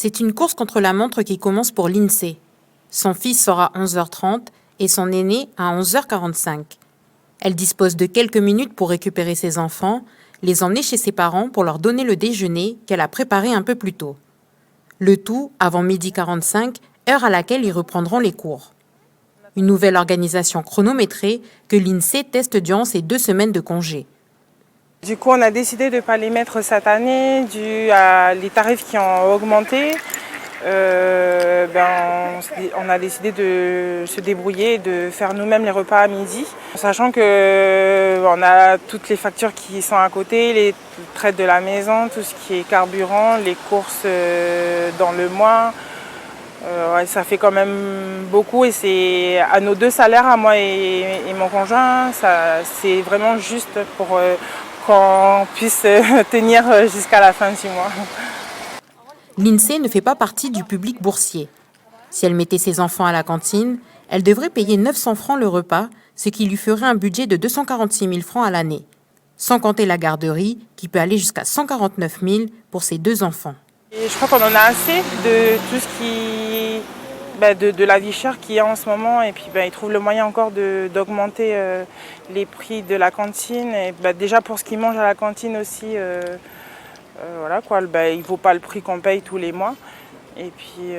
C'est une course contre la montre qui commence pour l'INSEE. Son fils sort à 11h30 et son aîné à 11h45. Elle dispose de quelques minutes pour récupérer ses enfants, les emmener chez ses parents pour leur donner le déjeuner qu'elle a préparé un peu plus tôt. Le tout avant 12h45, heure à laquelle ils reprendront les cours. Une nouvelle organisation chronométrée que l'INSEE teste durant ces 2 semaines de congé. Du coup, on a décidé de ne pas les mettre cette année dû à les tarifs qui ont augmenté. On a décidé de se débrouiller et de faire nous-mêmes les repas à midi, sachant qu'on a toutes les factures qui sont à côté, les traites de la maison, tout ce qui est carburant, les courses dans le mois. Ça fait quand même beaucoup et c'est à nos 2 salaires, à moi et mon conjoint, c'est vraiment juste pour qu'on puisse tenir jusqu'à la fin du mois. L'INSEE ne fait pas partie du public boursier. Si elle mettait ses enfants à la cantine, elle devrait payer 900 francs le repas, ce qui lui ferait un budget de 246 000 francs à l'année, sans compter la garderie qui peut aller jusqu'à 149 000 pour ses 2 enfants. Et je crois qu'on en a assez de tout ce qui... de la vie chère qu'il y a en ce moment et puis ils trouvent le moyen encore d'augmenter les prix de la cantine. Et, déjà pour ce qu'ils mangent à la cantine aussi, il ne vaut pas le prix qu'on paye tous les mois. Et puis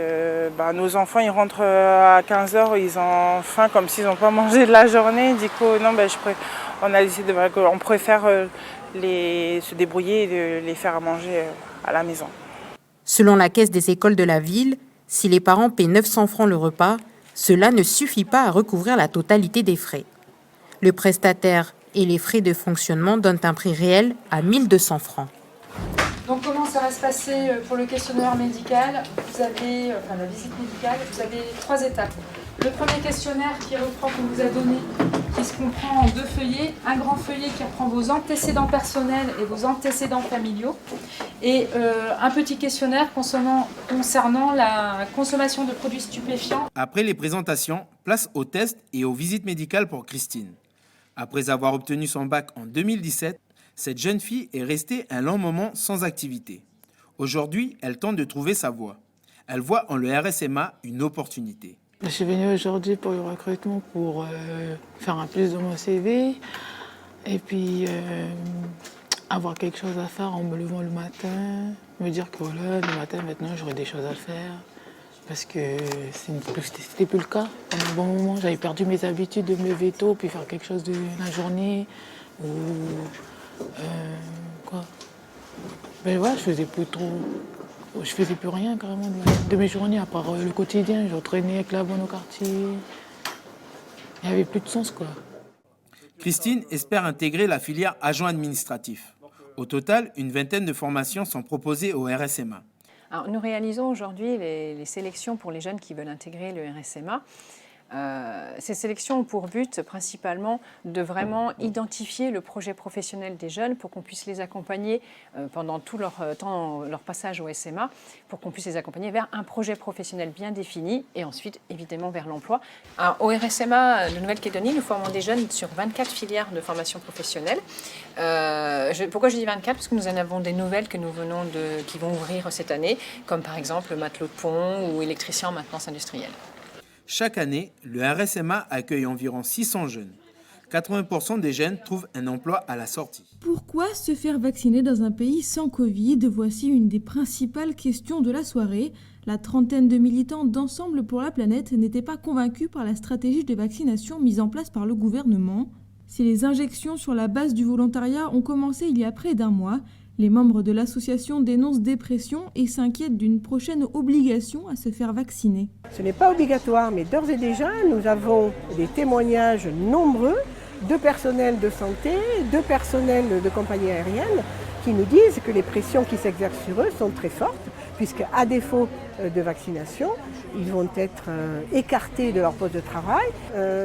nos enfants ils rentrent à 15h, ils ont faim comme s'ils n'ont pas mangé de la journée. Du coup on a décidé qu'on préfère se débrouiller et de les faire à manger à la maison. Selon la caisse des écoles de la ville, si les parents paient 900 francs le repas, cela ne suffit pas à recouvrir la totalité des frais. Le prestataire et les frais de fonctionnement donnent un prix réel à 1 200 francs. Donc comment ça va se passer pour le questionnaire médical? Vous avez, la visite médicale, vous avez 3 étapes. Le premier questionnaire qui reprend qu'on vous a donné, qui se comprend en 2 feuillets. Un grand feuillet qui reprend vos antécédents personnels et vos antécédents familiaux. Et un petit questionnaire concernant la consommation de produits stupéfiants. Après les présentations, place aux tests et aux visites médicales pour Christine. Après avoir obtenu son bac en 2017, cette jeune fille est restée un long moment sans activité. Aujourd'hui, elle tente de trouver sa voie. Elle voit en le RSMA une opportunité. Je suis venue aujourd'hui pour le recrutement pour faire un plus de mon CV et puis avoir quelque chose à faire en me levant le matin, me dire que voilà, le matin maintenant j'aurai des choses à faire parce que c'était plus le cas. Pendant un bon moment, j'avais perdu mes habitudes de me lever tôt puis faire quelque chose de la journée ou je faisais plus rien carrément de mes journées à part le quotidien. J'entraînais avec la bonne au quartier. Il n'y avait plus de sens quoi. Christine espère intégrer la filière agent administratif. Au total, une vingtaine de formations sont proposées au RSMA. Alors, nous réalisons aujourd'hui les sélections pour les jeunes qui veulent intégrer le RSMA. Ces sélections ont pour but principalement de vraiment identifier le projet professionnel des jeunes pour qu'on puisse les accompagner pendant tout leur passage au SMA, pour qu'on puisse les accompagner vers un projet professionnel bien défini et ensuite évidemment vers l'emploi. Au RSMA de Nouvelle-Calédonie, nous formons des jeunes sur 24 filières de formation professionnelle. Pourquoi je dis 24? Parce que nous en avons des nouvelles que nous venons qui vont ouvrir cette année, comme par exemple matelot de pont ou électricien en maintenance industrielle. Chaque année, le RSMA accueille environ 600 jeunes. 80% des jeunes trouvent un emploi à la sortie. Pourquoi se faire vacciner dans un pays sans Covid? Voici une des principales questions de la soirée. La trentaine de militants d'Ensemble pour la planète n'étaient pas convaincus par la stratégie de vaccination mise en place par le gouvernement. Si les injections sur la base du volontariat ont commencé il y a près d'1 mois, les membres de l'association dénoncent des pressions et s'inquiètent d'une prochaine obligation à se faire vacciner. Ce n'est pas obligatoire, mais d'ores et déjà, nous avons des témoignages nombreux de personnel de santé, de personnel de compagnies aériennes qui nous disent que les pressions qui s'exercent sur eux sont très fortes, puisqu'à défaut de vaccination, ils vont être écartés de leur poste de travail.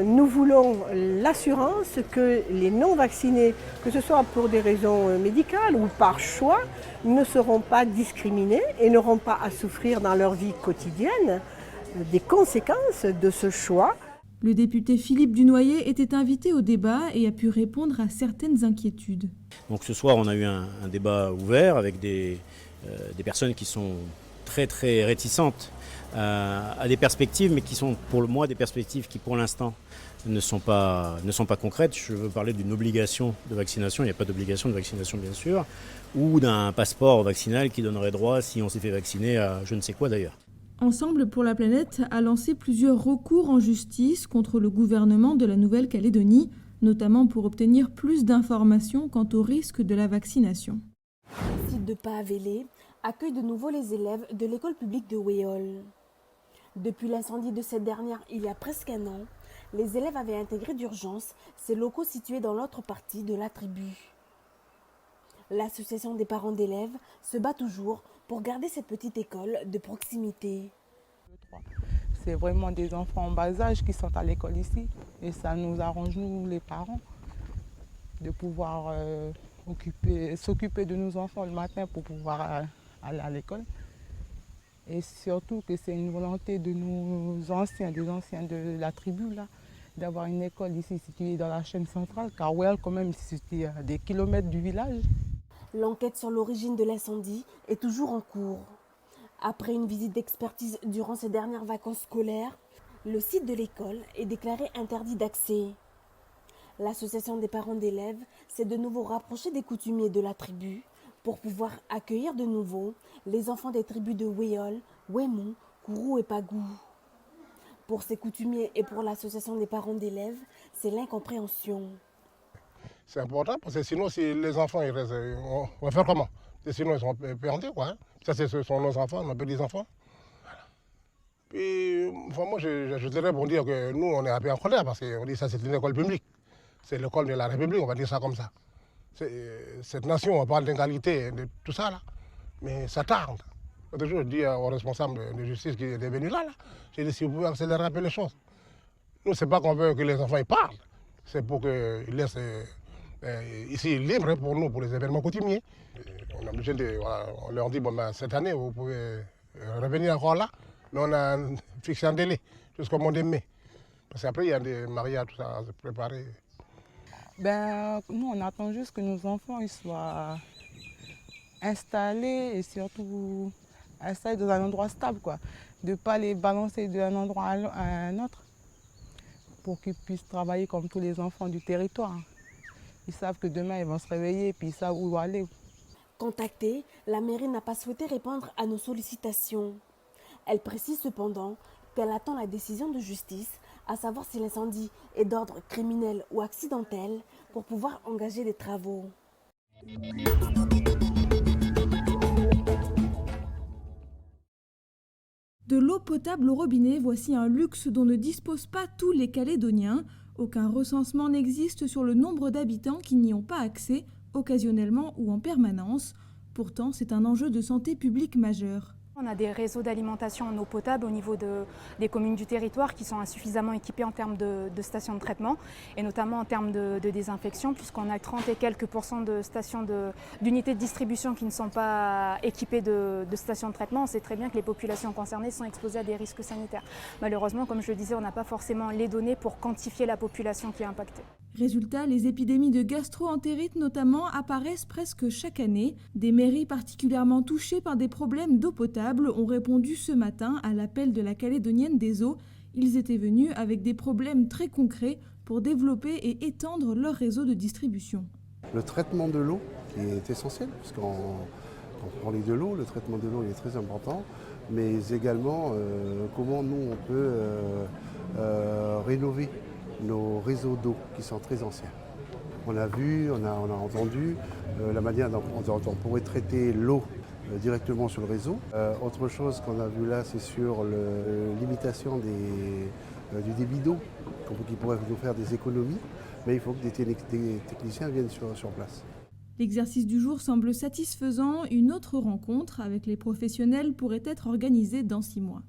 Nous voulons l'assurance que les non-vaccinés, que ce soit pour des raisons médicales ou par choix, ne seront pas discriminés et n'auront pas à souffrir dans leur vie quotidienne des conséquences de ce choix. Le député Philippe Dunoyer était invité au débat et a pu répondre à certaines inquiétudes. Donc ce soir, on a eu un débat ouvert avec des personnes qui sont très très réticentes à des perspectives, mais qui sont pour moi des perspectives qui pour l'instant ne sont pas concrètes. Je veux parler d'une obligation de vaccination, il n'y a pas d'obligation de vaccination bien sûr, ou d'un passeport vaccinal qui donnerait droit, si on s'est fait vacciner, à je ne sais quoi d'ailleurs. Ensemble pour la planète a lancé plusieurs recours en justice contre le gouvernement de la Nouvelle-Calédonie, notamment pour obtenir plus d'informations quant au risque de la vaccination. Le site de Paavélé accueille de nouveau les élèves de l'école publique de Wéol. Depuis l'incendie de cette dernière il y a presque un an, les élèves avaient intégré d'urgence ces locaux situés dans l'autre partie de la tribu. L'association des parents d'élèves se bat toujours pour garder cette petite école de proximité. C'est vraiment des enfants en bas âge qui sont à l'école ici et ça nous arrange, nous les parents, de pouvoir s'occuper de nos enfants le matin pour pouvoir aller à l'école. Et surtout que c'est une volonté de nos anciens, des anciens de la tribu, là, d'avoir une école ici située dans la chaîne centrale, car Wéol quand même c'est situé à des kilomètres du village. L'enquête sur l'origine de l'incendie est toujours en cours. Après une visite d'expertise durant ces dernières vacances scolaires, le site de l'école est déclaré interdit d'accès. L'association des parents d'élèves s'est de nouveau rapprochée des coutumiers de la tribu pour pouvoir accueillir de nouveau les enfants des tribus de Wéol, Wémou, Kourou et Pagou. Pour ces coutumiers et pour l'association des parents d'élèves, c'est l'incompréhension. C'est important parce que sinon, si les enfants ils restent, on va faire comment? Et sinon, ils sont perdus, quoi. Hein. Ça, ce sont nos enfants, nos petits-enfants. Voilà. Puis, enfin, moi, je dirais pour dire que nous, on est un peu en colère parce qu'on dit que ça, c'est une école publique. C'est l'école de la République, on va dire ça comme ça. Cette nation, on parle d'égalité, de tout ça, là. Mais ça tarde. L'autre jour, je dis aux responsables de justice qui est venu là, j'ai dit si vous pouvez accélérer un peu les choses. Nous, ce n'est pas qu'on veut que les enfants ils parlent, c'est pour qu'ils laissent ici libre pour nous, pour les événements coutumiers. On est obligé de, voilà, on leur dit, bon, ben, cette année, vous pouvez revenir encore là, mais on a fixé un délai jusqu'au mois de mai. Parce qu'après, il y a des mariages, tout ça à se préparer. Ben, nous, on attend juste que nos enfants ils soient installés et surtout installés dans un endroit stable, quoi. De ne pas les balancer d'un endroit à un autre pour qu'ils puissent travailler comme tous les enfants du territoire. Ils savent que demain, ils vont se réveiller et puis ils savent où aller. Contactée, la mairie n'a pas souhaité répondre à nos sollicitations. Elle précise cependant qu'elle attend la décision de justice, à savoir si l'incendie est d'ordre criminel ou accidentel, pour pouvoir engager des travaux. De l'eau potable au robinet, voici un luxe dont ne disposent pas tous les Calédoniens. Aucun recensement n'existe sur le nombre d'habitants qui n'y ont pas accès, occasionnellement ou en permanence. Pourtant, c'est un enjeu de santé publique majeur. On a des réseaux d'alimentation en eau potable au niveau des communes du territoire qui sont insuffisamment équipés en termes de stations de traitement et notamment en termes de désinfection, puisqu'on a 30 et quelques % de stations d'unités de distribution qui ne sont pas équipées de stations de traitement. On sait très bien que les populations concernées sont exposées à des risques sanitaires. Malheureusement, comme je le disais, on n'a pas forcément les données pour quantifier la population qui est impactée. Résultat, les épidémies de gastro-entérite notamment apparaissent presque chaque année. Des mairies particulièrement touchées par des problèmes d'eau potable ont répondu ce matin à l'appel de la Calédonienne des eaux. Ils étaient venus avec des problèmes très concrets pour développer et étendre leur réseau de distribution. Le traitement de l'eau est essentiel, parce qu'on parlait de l'eau, le traitement de l'eau est très important, mais également comment nous on peut rénover nos réseaux d'eau qui sont très anciens. On a vu, on a entendu la manière dont on pourrait traiter l'eau directement sur le réseau. Autre chose qu'on a vu là, c'est sur la limitation du débit d'eau, qui pourrait nous faire des économies, mais il faut que des techniciens viennent sur place. L'exercice du jour semble satisfaisant. Une autre rencontre avec les professionnels pourrait être organisée dans 6 mois.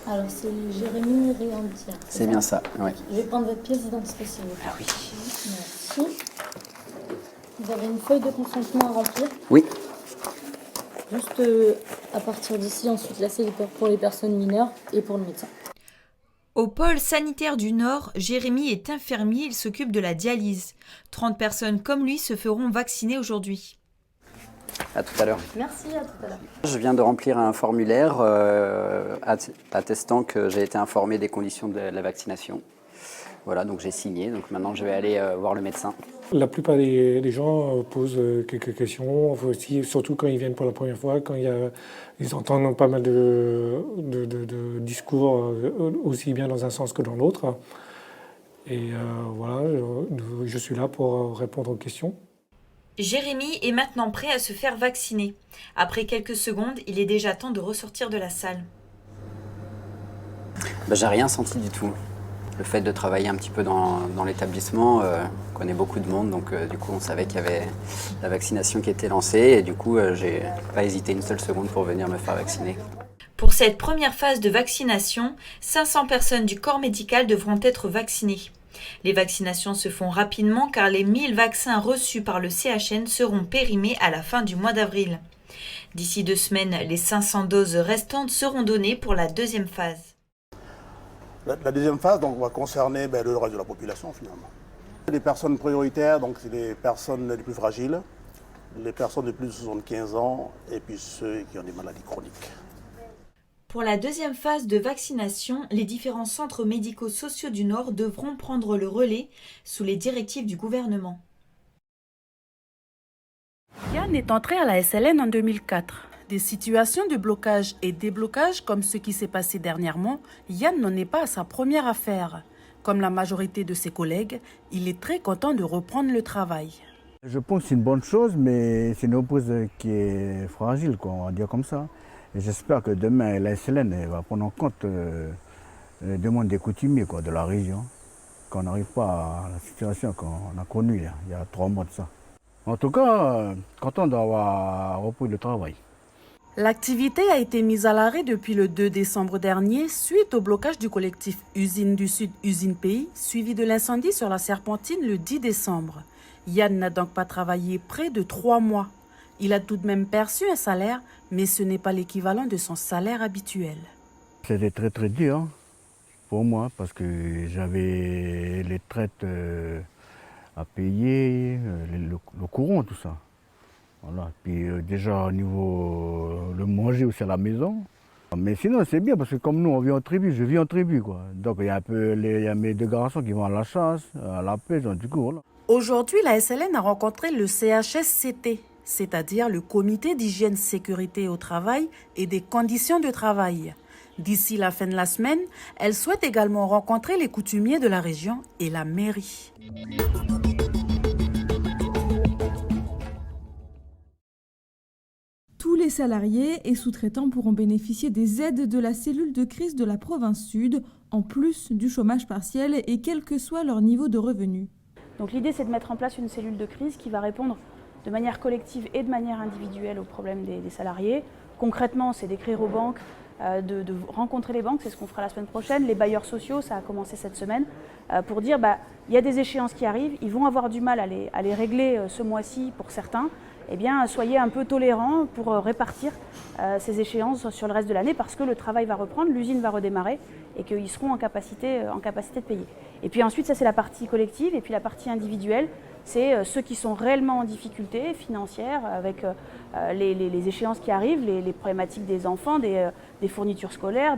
Alors c'est Jérémy Réandier. C'est bien ça, oui. Je vais prendre votre pièce d'identité s'il vous plaît. Ah oui. Merci. Vous avez une feuille de consentement à remplir. Oui. Juste à partir d'ici, ensuite là c'est pour les personnes mineures et pour le médecin. Au pôle sanitaire du Nord, Jérémy est infirmier, il s'occupe de la dialyse. 30 personnes comme lui se feront vacciner aujourd'hui. À tout à l'heure. Merci, à tout à l'heure. Je viens de remplir un formulaire attestant que j'ai été informé des conditions de la vaccination. Voilà, donc j'ai signé, donc maintenant je vais aller voir le médecin. La plupart des gens posent quelques questions, aussi, surtout quand ils viennent pour la première fois, quand ils entendent pas mal de discours, aussi bien dans un sens que dans l'autre. Et voilà, je suis là pour répondre aux questions. Jérémy est maintenant prêt à se faire vacciner. Après quelques secondes, il est déjà temps de ressortir de la salle. J'ai rien senti du tout. Le fait de travailler un petit peu dans l'établissement, on connaît beaucoup de monde, donc du coup on savait qu'il y avait la vaccination qui était lancée et du coup j'ai pas hésité une seule seconde pour venir me faire vacciner. Pour cette première phase de vaccination, 500 personnes du corps médical devront être vaccinées. Les vaccinations se font rapidement car les 1000 vaccins reçus par le CHN seront périmés à la fin du mois d'avril. D'ici 2 semaines, les 500 doses restantes seront données pour la deuxième phase. La deuxième phase donc, va concerner le reste de la population finalement. Les personnes prioritaires, donc c'est les personnes les plus fragiles, les personnes de plus de 75 ans et puis ceux qui ont des maladies chroniques. Pour la deuxième phase de vaccination, les différents centres médico-sociaux du Nord devront prendre le relais sous les directives du gouvernement. Yann est entré à la SLN en 2004. Des situations de blocage et déblocage comme ce qui s'est passé dernièrement, Yann n'en est pas à sa première affaire. Comme la majorité de ses collègues, il est très content de reprendre le travail. Je pense que c'est une bonne chose, mais c'est une oppose qui est fragile, on va dire comme ça. Et j'espère que demain, la SLN va prendre en compte les demandes des coutumiers de la région, qu'on n'arrive pas à la situation qu'on a connue il y a 3 mois de ça. En tout cas, content d'avoir repris le travail. L'activité a été mise à l'arrêt depuis le 2 décembre dernier suite au blocage du collectif Usine du Sud, Usine Pays, suivi de l'incendie sur la Serpentine le 10 décembre. Yann n'a donc pas travaillé près de 3 mois. Il a tout de même perçu un salaire, mais ce n'est pas l'équivalent de son salaire habituel. C'était très très dur pour moi parce que j'avais les traites à payer, le courant, tout ça. Voilà. Puis déjà au niveau le manger aussi à la maison. Mais sinon c'est bien parce que comme nous on vit en tribu, je vis en tribu quoi. Donc il y a mes 2 garçons qui vont à la chasse, à la pêche, donc, du coup voilà. Aujourd'hui, la SLN a rencontré le CHSCT, c'est-à-dire le Comité d'hygiène sécurité au travail et des conditions de travail. D'ici la fin de la semaine, elle souhaite également rencontrer les coutumiers de la région et la mairie. Tous les salariés et sous-traitants pourront bénéficier des aides de la cellule de crise de la province Sud, en plus du chômage partiel et quel que soit leur niveau de revenu. Donc l'idée c'est de mettre en place une cellule de crise qui va répondre de manière collective et de manière individuelle aux problèmes des salariés. Concrètement, c'est d'écrire aux banques, de rencontrer les banques, c'est ce qu'on fera la semaine prochaine. Les bailleurs sociaux, ça a commencé cette semaine, pour dire il y a des échéances qui arrivent, ils vont avoir du mal à les régler ce mois-ci pour certains. Eh bien, soyez un peu tolérants pour répartir ces échéances sur le reste de l'année parce que le travail va reprendre, l'usine va redémarrer et qu'ils seront en capacité de payer. Et puis ensuite, ça c'est la partie collective et puis la partie individuelle, c'est ceux qui sont réellement en difficulté financière avec les échéances qui arrivent, les problématiques des enfants, des fournitures scolaires,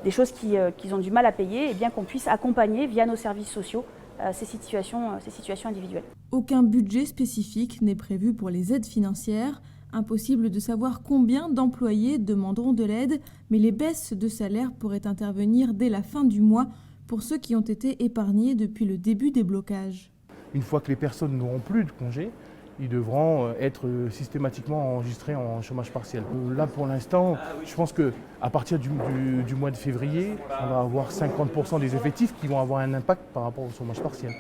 des choses qu'ils ont du mal à payer, et bien qu'on puisse accompagner via nos services sociaux ces situations individuelles. Aucun budget spécifique n'est prévu pour les aides financières. Impossible de savoir combien d'employés demanderont de l'aide, mais les baisses de salaire pourraient intervenir dès la fin du mois pour ceux qui ont été épargnés depuis le début des blocages. Une fois que les personnes n'auront plus de congés, ils devront être systématiquement enregistrés en chômage partiel. Là, pour l'instant, je pense qu'à partir du mois de février, on va avoir 50% des effectifs qui vont avoir un impact par rapport au chômage partiel.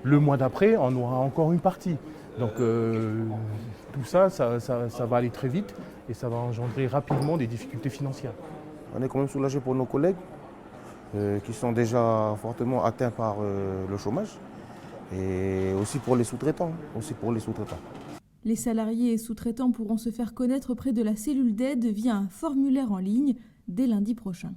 Le mois d'après, on aura encore une partie. Donc tout ça va aller très vite et ça va engendrer rapidement des difficultés financières. On est quand même soulagé pour nos collègues qui sont déjà fortement atteints par le chômage. Et aussi pour les sous-traitants. Les salariés et sous-traitants pourront se faire connaître auprès de la cellule d'aide via un formulaire en ligne dès lundi prochain.